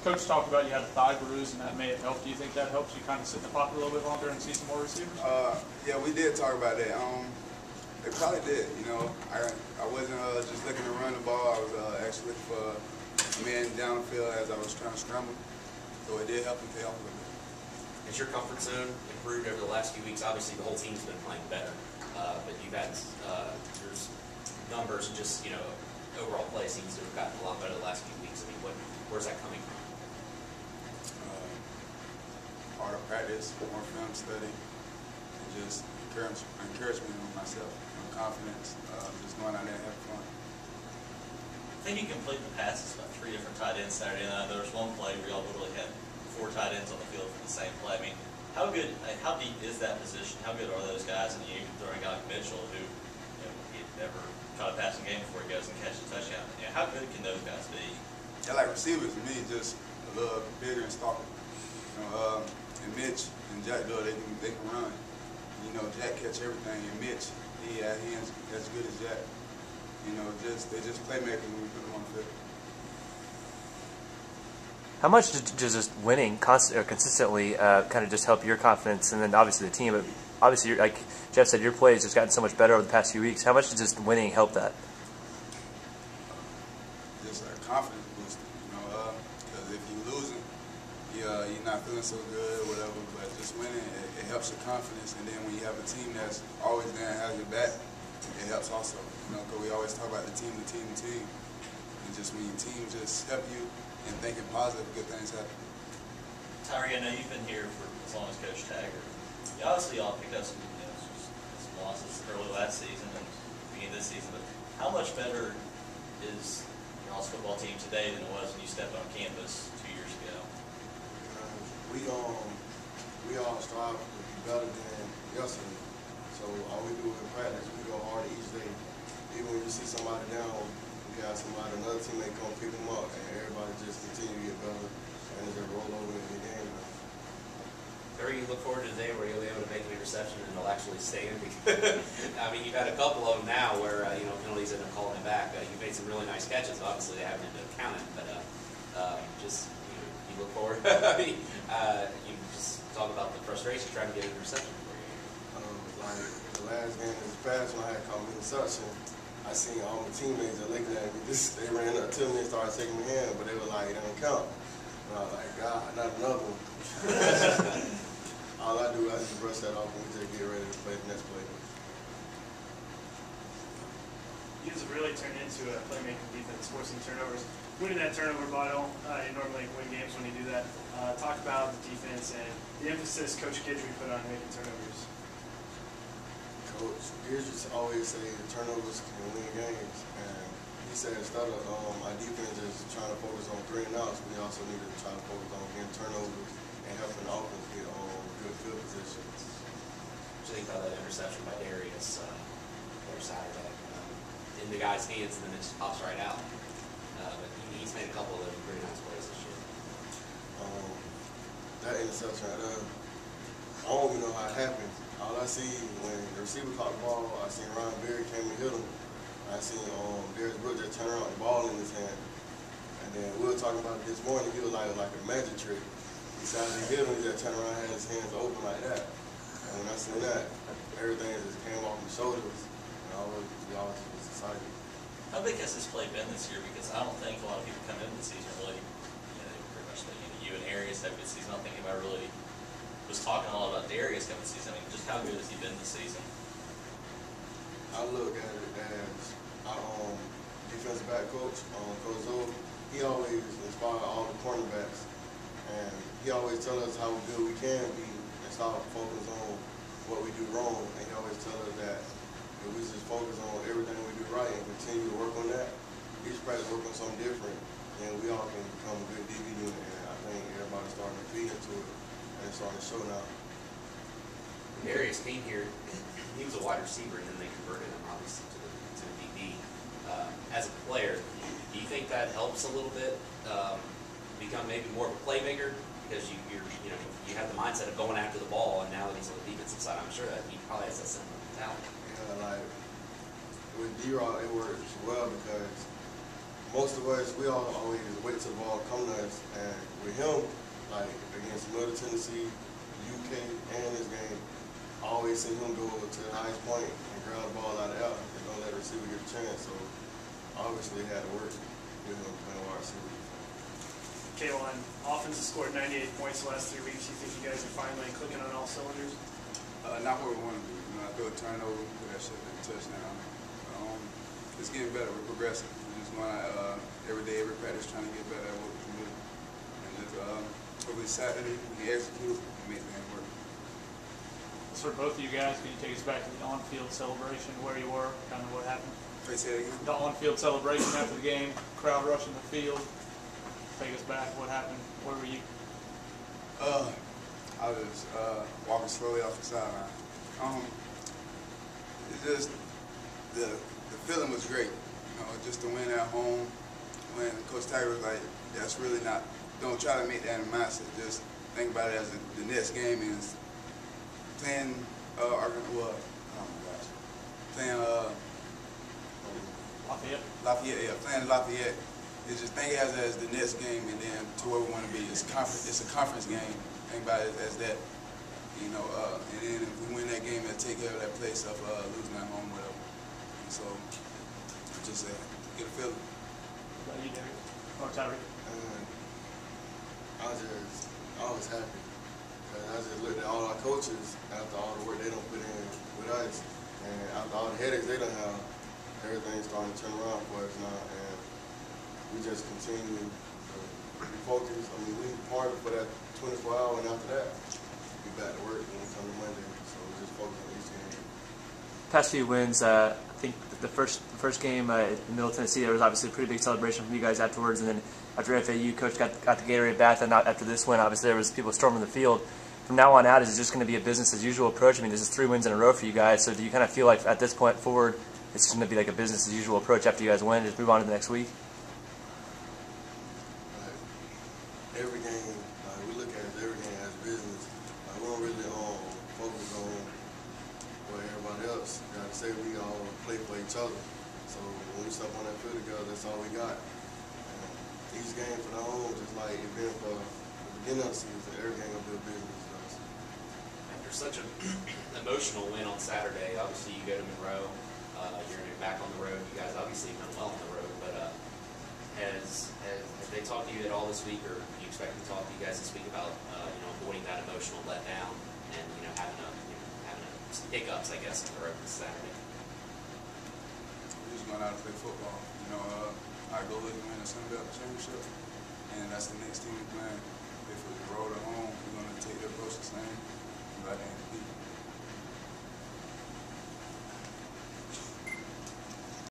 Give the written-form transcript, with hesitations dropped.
Coach talked about you had a thigh bruise and that may have helped. Do you think that helps you kind of sit in the pocket a little bit longer and see some more receivers? Yeah, we did talk about that. It probably did. You know, I wasn't just looking to run the ball. I was actually looking for a man down the field as I was trying to scramble. So it did help me to help a little bit. Has your comfort zone improved over the last few weeks? Obviously, the whole team's been playing better, but you've had your numbers and just overall play seems to have gotten a lot better the last few weeks. I mean, where's that coming from? Harder practice, more film study, and just encouragement of myself, confidence, just going out there and having fun. I think you completed the passes about 3 different tight ends Saturday night. There was one play where y'all literally had 4 tight ends on the field for the same play. I mean, how deep is that position? How good are those guys? And you even throwing a guy like Mitchell, who he'd never caught a passing game before he goes and catches a touchdown. How good can those guys be? Yeah, like receivers to me, just a little bigger and stalker. And Mitch and Jack, they can run. Jack catch everything, and Mitch, he had hands as good as Jack. They just playmakers when we put them on the field. How much does just winning consistently kind of just help your confidence, and then obviously the team? But obviously, like Jeff said, your play has just gotten so much better over the past few weeks. How much does just winning help that? Just a confidence booster, because if you're losing, you're not feeling so good or whatever. But just winning, it helps your confidence, and then when you have a team that's always there and has your back, it helps also. Because we always talk about the team. And just when your team just help you and thinking positive, good things happen. Tyree, I know you've been here for as long as Coach Taggart. Obviously, y'all picked up some losses early last season and beginning of this season, but how much better is your all's football team today than it was when you stepped on campus 2 years ago? We all strive to be better than yesterday. So all we do in practice, we go hard each day. Even when you see somebody down, we got another teammate come pick them up, and everybody just continue to get better and just roll over in the game. Terry, you look forward to the day where you'll be able to make an interception and it'll actually stand. Because I mean, you've had a couple of them now where penalties end up calling it back. You've made some really nice catches. Obviously, they haven't ended up counting, but you look forward. You just talk about the frustration trying to get an interception for you. Like the last game this past when I had caught an interception, I seen all my teammates are looking at me. They ran up to me and started shaking my hand, but they were like, it don't count. And I was like, God, not another one. All I do, I just brush that off and we just get ready to play the next play. You guys have really turned into a playmaking defense, forcing turnovers. Winning that turnover battle, you normally win games when you do that. Talk about the defense and the emphasis Coach Guidry put on making turnovers. Coach Guidry always say turnovers can win games, and he said instead of our defense just trying to focus on 3 and outs, we also need to try to focus on getting turnovers and helping the offense get on good field positions. What do you think about that interception by Darius there Saturday? In the guy's hands, and then it just pops right out. But he's made a couple of those pretty nice plays this year. That interception, I don't even know how it happened. All I see when the receiver caught the ball, I seen Ryan Berry came and hit him. I seen Darius Brooks just turn around with the ball in his hand. And then we were talking about it this morning, he was like a magic trick. Besides he hit him, he just turned around and had his hands open like that. And when I seen that, everything just came off my shoulders. And we all was excited. How big has this play been this year? Because I don't think a lot of people come into the season really, they pretty much think you and Arias have a good season. I don't think anybody really was talking a lot about Darius coming this season. I mean, just how good has he been this season? I look at it as our defensive back coach, Coach Zoe. He always inspired all the cornerbacks, and he always tells us how good we can be and stop focusing on what we do wrong. And he always tells us that if we just focus on everything we do right and continue to work on that, each practice work on something different, and we all can become a good DB unit. And I think everybody's starting to feed into it. And it's starting to show now. When Darius came here, he was a wide receiver, and then they converted him obviously to the DB. As a player, do you think that helps a little bit become maybe more of a playmaker because you have the mindset of going after the ball, and now that he's on the defensive side, I'm sure that he probably has that similar talent. Yeah, like with D-Rock, it works well because most of us, we all always wait till the ball come to us, and with him, like against Middle Tennessee, UK, and this game, I always see him go to the highest point and grab the ball out of the air and don't let the receiver get a chance. So obviously had to work with him playing wide receiver. Kawaun, offense has scored 98 points the last 3 weeks. You think you guys are finally clicking on all cylinders? Not where we want to be. You know, I throw a turnover, put that shit in a touchdown. It's getting better. We're progressing. We're just going out every day, every practice, trying to get better at what we can do. And just hopefully Saturday we can execute and make things work. For both of you guys, can you take us back to the on-field celebration, where you were, kind of what happened? Say it again. The on-field celebration after the game, crowd rushing the field. Take us back. What happened? Where were you? I was walking slowly off the sideline. It's just the feeling was great. You know, just to win at home. When Coach Tyree was like, "That's really not. Don't try to make that a mindset. Just think about it as the next game is playing. Playing Lafayette. Yeah, playing Lafayette. It's just think of it as the next game, and then to where we want to be. It's a conference game. Think about it as that. You know, and then if we win that game, it'll take care of that place of losing at home, whatever. And so, just get a feeling. What about you, Derek? Or Tyree? I was happy. I just looked at all our coaches after all the work they done put in with us, and after all the headaches they done have, everything's starting to turn around for us now, and we just continue to be focused. I mean, we parted for that 24 hours, and after that, we back to work when we come to Monday. So we just focus on each game. Past few wins, I think the first game in Middle Tennessee, there was obviously a pretty big celebration from you guys afterwards, and then after FAU, Coach got the Gatorade bath, and after this win, obviously there was people storming the field. From now on out, is it just going to be a business as usual approach? I mean, this is 3 wins in a row for you guys, so do you kind of feel like at this point forward, it's going to be like a business as usual approach after you guys win, just move on to the next week? Every game, we look at every game as business. We don't really focus on what everybody else got to say. We all play for each other. So when we step on that field together, that's all we got. Each game for the home, just like it been for the beginning of the season, every game will be a business. After such an emotional win on Saturday, obviously you go to Monroe, you're back on the road. You guys obviously have done well on the road, but has they talked to you at all this week, or do you expect them to talk to you guys this week about avoiding that emotional letdown and having some hiccups, I guess, on the road this Saturday? We're just going out to play football. Our goal is to win the Sun Belt Championship, and that's the next team we're playing.